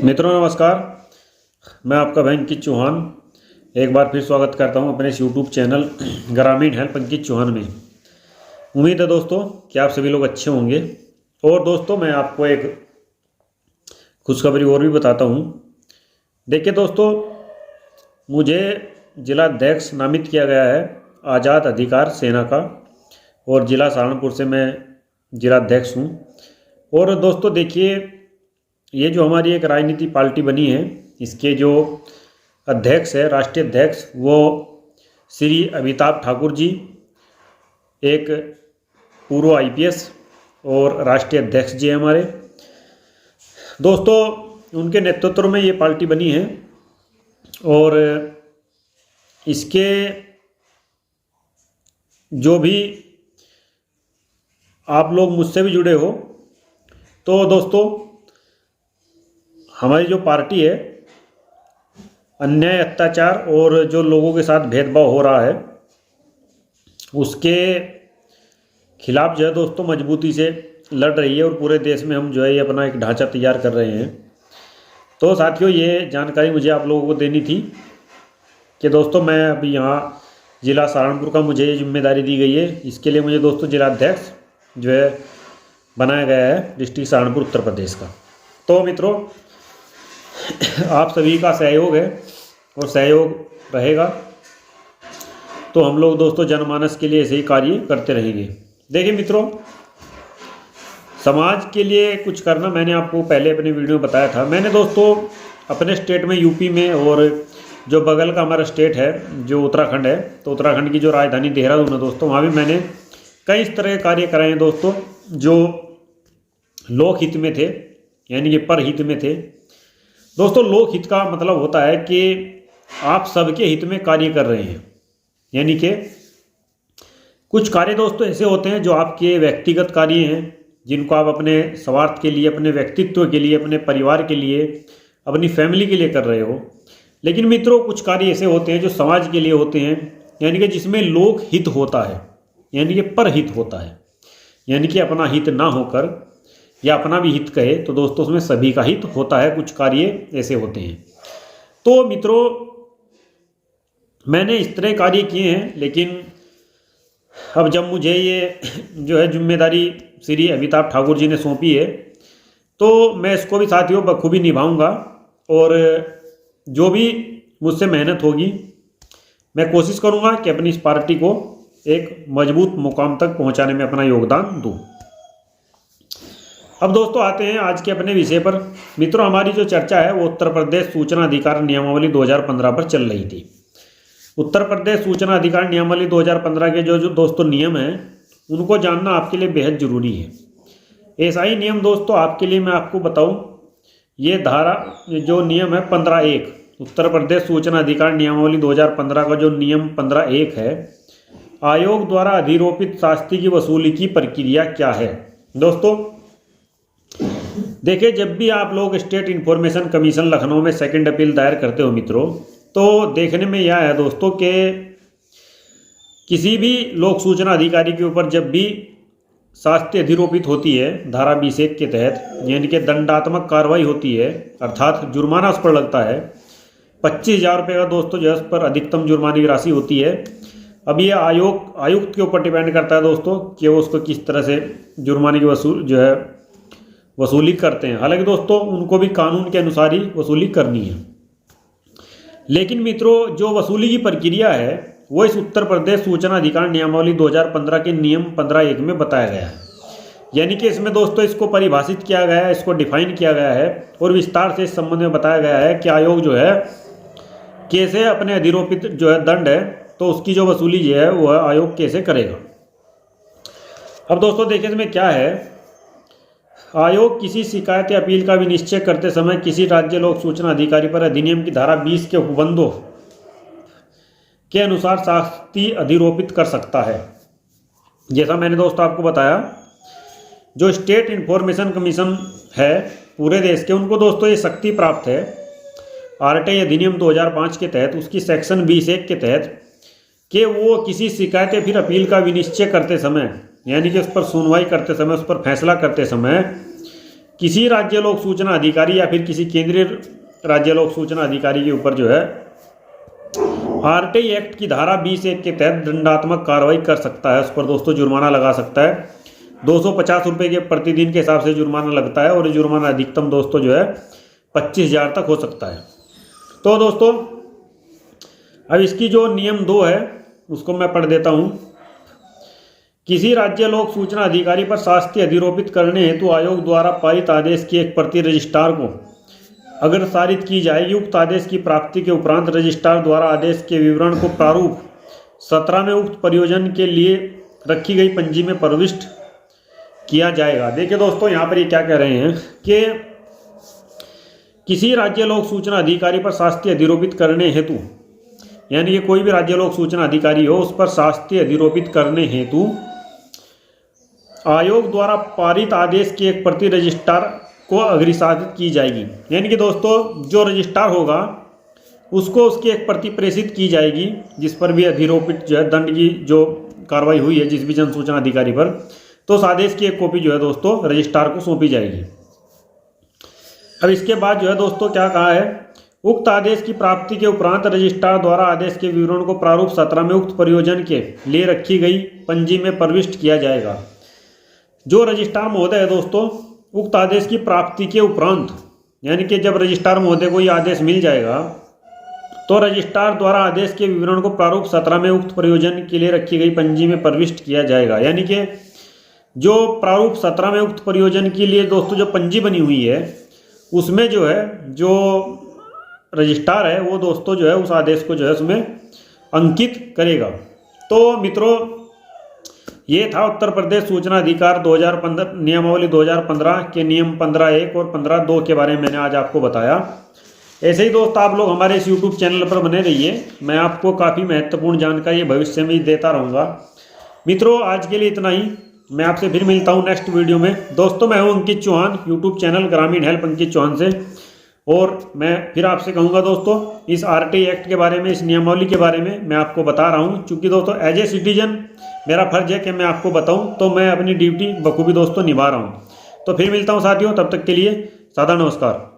मित्रों नमस्कार। मैं आपका भाई अंकित चौहान एक बार फिर स्वागत करता हूं अपने इस यूट्यूब चैनल ग्रामीण हेल्प अंकित चौहान में। उम्मीद है दोस्तों कि आप सभी लोग अच्छे होंगे। और दोस्तों मैं आपको एक खुशखबरी और भी बताता हूं। देखिए दोस्तों, मुझे जिलाध्यक्ष नामित किया गया है आज़ाद अधिकार सेना का, और ज़िला सहारनपुर से मैं जिलाध्यक्ष हूं। और दोस्तों देखिए, ये जो हमारी एक राजनीति पार्टी बनी है, इसके जो अध्यक्ष है, राष्ट्रीय अध्यक्ष, वो श्री अमिताभ ठाकुर जी, एक पूर्व आईपीएस और राष्ट्रीय अध्यक्ष जी हैं हमारे दोस्तों। उनके नेतृत्व में ये पार्टी बनी है। और इसके जो भी आप लोग मुझसे भी जुड़े हो, तो दोस्तों हमारी जो पार्टी है, अन्याय अत्याचार और जो लोगों के साथ भेदभाव हो रहा है, उसके खिलाफ जो है दोस्तों मजबूती से लड़ रही है। और पूरे देश में हम जो है ये अपना एक ढांचा तैयार कर रहे हैं। तो साथियों, ये जानकारी मुझे आप लोगों को देनी थी कि दोस्तों मैं अभी यहाँ ज़िला सहारनपुर का मुझे ये जिम्मेदारी दी गई है। इसके लिए मुझे दोस्तों जिलाध्यक्ष जो है बनाया गया है डिस्ट्रिक्ट सहारनपुर उत्तर प्रदेश का। तो मित्रों, आप सभी का सहयोग है और सहयोग रहेगा, तो हम लोग दोस्तों जनमानस के लिए ऐसे ही कार्य करते रहेंगे। देखिए मित्रों, समाज के लिए कुछ करना, मैंने आपको पहले अपने वीडियो में बताया था। मैंने दोस्तों अपने स्टेट में, यूपी में, और जो बगल का हमारा स्टेट है जो उत्तराखंड है, तो उत्तराखंड की जो राजधानी देहरादून है दोस्तों, वहाँ भी मैंने कई इस तरह के कार्य कराए हैं दोस्तों, जो लोकहित में थे, यानी कि परहित में थे। दोस्तों लोकहित का मतलब होता है कि आप सबके हित में कार्य कर रहे हैं। यानी कि कुछ कार्य दोस्तों ऐसे होते हैं जो आपके व्यक्तिगत कार्य हैं, जिनको आप अपने स्वार्थ के लिए, अपने व्यक्तित्व के लिए, अपने परिवार के लिए, अपनी फैमिली के लिए कर रहे हो। लेकिन मित्रों कुछ कार्य ऐसे होते हैं जो समाज के लिए होते हैं, यानी कि जिसमें लोक हित होता है, यानी कि परहित होता है। यानी कि अपना हित ना होकर या अपना भी हित कहे तो दोस्तों उसमें सभी का हित होता है। कुछ कार्य ऐसे होते हैं। तो मित्रों मैंने इस तरह कार्य किए हैं, लेकिन अब जब मुझे ये जो है जिम्मेदारी श्री अमिताभ ठाकुर जी ने सौंपी है, तो मैं इसको भी साथियों बखूबी निभाऊंगा। और जो भी मुझसे मेहनत होगी, मैं कोशिश करूंगा कि अपनी इस पार्टी को एक मजबूत मुकाम तक पहुंचाने में अपना योगदान दूं। अब दोस्तों आते हैं आज के अपने विषय पर। मित्रों हमारी जो चर्चा है वो उत्तर प्रदेश सूचना अधिकार नियमावली 2015 पर चल रही थी। उत्तर प्रदेश सूचना अधिकार नियमावली 2015 के जो दोस्तों नियम हैं, उनको जानना आपके लिए बेहद ज़रूरी है। ऐसा ही नियम दोस्तों आपके लिए मैं आपको बताऊं, ये धारा जो नियम है 15(1), उत्तर प्रदेश सूचना अधिकार नियमावली 2015 का जो नियम 15(1) है, आयोग द्वारा अधिरोपित शास्ति की वसूली की प्रक्रिया क्या है। दोस्तों देखिए, जब भी आप लोग स्टेट इन्फॉर्मेशन कमीशन लखनऊ में सेकंड अपील दायर करते हो मित्रों, तो देखने में यह है दोस्तों कि किसी भी लोक सूचना अधिकारी के ऊपर जब भी शास्ति अधिरोपित होती है धारा 20(1) के तहत, यानी कि दंडात्मक कार्रवाई होती है, अर्थात जुर्माना उस पर लगता है 25,000 रुपये का दोस्तों जो है उस पर अधिकतम जुर्माने की राशि होती है। अब ये आयुक्त के ऊपर डिपेंड करता है दोस्तों कि वो उसको किस तरह से जुर्माने की वसूली करते हैं। हालांकि दोस्तों उनको भी कानून के अनुसार ही वसूली करनी है। लेकिन मित्रों जो वसूली की प्रक्रिया है वो इस उत्तर प्रदेश सूचना अधिकार नियमावली 2015 के नियम 15(1) में बताया गया है। यानी कि इसमें दोस्तों इसको परिभाषित किया गया है, इसको डिफाइन किया गया है और विस्तार से इस संबंध में बताया गया है कि आयोग जो है कैसे अपने अधिरोपित जो है दंड है, तो उसकी जो वसूली जो है वह आयोग कैसे करेगा। अब दोस्तों देखिए इसमें क्या है, आयोग किसी शिकायत या अपील का भी निश्चय करते समय किसी राज्य लोक सूचना अधिकारी पर अधिनियम की धारा 20 के उपबंधों के अनुसार शास्ति अधिरोपित कर सकता है। जैसा मैंने दोस्तों आपको बताया, जो स्टेट इन्फॉर्मेशन कमीशन है पूरे देश के, उनको दोस्तों ये शक्ति प्राप्त है आरटीआई अधिनियम 2005 के तहत, उसकी सेक्शन 20(1) के तहत, कि वो किसी शिकायत या फिर अपील का विनिश्चय करते समय, यानी कि उस पर सुनवाई करते समय, उस पर फैसला करते समय किसी राज्य लोक सूचना अधिकारी या फिर किसी केंद्रीय राज्य लोक सूचना अधिकारी के ऊपर जो है आरटीआई एक्ट की धारा 20(1) के तहत दंडात्मक कार्रवाई कर सकता है। उस पर दोस्तों जुर्माना लगा सकता है। 250 रुपये के प्रतिदिन के हिसाब से जुर्माना लगता है और जुर्माना अधिकतम दोस्तों जो है 25,000 तक हो सकता है। तो दोस्तों अब इसकी जो नियम 2 है उसको मैं पढ़ देता हूँ। किसी राज्य लोक सूचना अधिकारी पर शास्ति अधिरोपित करने हेतु आयोग द्वारा पारित आदेश की एक प्रति रजिस्ट्रार को अगर सारित की जाएगी, उक्त आदेश की प्राप्ति के उपरांत रजिस्ट्रार द्वारा आदेश के विवरण को प्रारूप 17 में उक्त परियोजना के लिए रखी गई पंजी में प्रविष्ट किया जाएगा। देखिए दोस्तों यहाँ पर ये क्या कह रहे हैं कि किसी राज्य लोक सूचना अधिकारी पर शास्ति अधिरोपित करने हेतु, यानी कि कोई भी राज्य लोक सूचना अधिकारी हो उस पर शास्ति अधिरोपित करने हेतु आयोग द्वारा पारित आदेश की एक प्रति रजिस्ट्रार को अग्रसारित की जाएगी। यानी कि दोस्तों जो रजिस्ट्रार होगा उसको उसकी एक प्रति प्रेषित की जाएगी जिस पर भी अधिरोपित जो है दंड की जो कार्रवाई हुई है जिस भी जन सूचना अधिकारी पर, तो उस आदेश की एक कॉपी जो है दोस्तों रजिस्ट्रार को सौंपी जाएगी। अब इसके बाद जो है दोस्तों क्या कहा है, उक्त आदेश की प्राप्ति के उपरांत रजिस्ट्रार द्वारा आदेश के विवरण को प्रारूप 17 में उक्त परियोजना के लिए रखी गई पंजी में प्रविष्ट किया जाएगा। जो रजिस्ट्रार महोदय है दोस्तों उक्त आदेश की प्राप्ति के उपरांत, यानी कि जब रजिस्ट्रार महोदय को ये आदेश मिल जाएगा तो रजिस्ट्रार द्वारा आदेश के विवरण को प्रारूप 17 में उक्त परियोजना के लिए रखी गई पंजी में प्रविष्ट किया जाएगा। यानी कि जो प्रारूप 17 में उक्त परियोजना के लिए दोस्तों जो पंजी बनी हुई है उसमें जो है जो रजिस्ट्रार है वो दोस्तों जो है उस आदेश को जो है उसमें अंकित करेगा। तो मित्रों ये था उत्तर प्रदेश सूचना अधिकार 2015 नियमावली 2015 के नियम 15(1) और 15(2) के बारे में मैंने आज आपको बताया। ऐसे ही दोस्त आप लोग हमारे इस YouTube चैनल पर बने रहिए, मैं आपको काफ़ी महत्वपूर्ण जानकारी भविष्य में देता रहूँगा। मित्रों आज के लिए इतना ही, मैं आपसे फिर मिलता हूँ नेक्स्ट वीडियो में। दोस्तों मैं हूँ अंकित चौहान, YouTube चैनल ग्रामीण हेल्प अंकित चौहान से, और मैं फिर आपसे कहूँगा दोस्तों इस आरटीआई एक्ट के बारे में, इस नियमावली के बारे में मैं आपको बता रहा हूँ, क्योंकि दोस्तों एज ए सिटीजन मेरा फर्ज है कि मैं आपको बताऊं, तो मैं अपनी ड्यूटी बखूबी दोस्तों निभा रहा हूं। तो फिर मिलता हूं साथियों, तब तक के लिए सादर नमस्कार।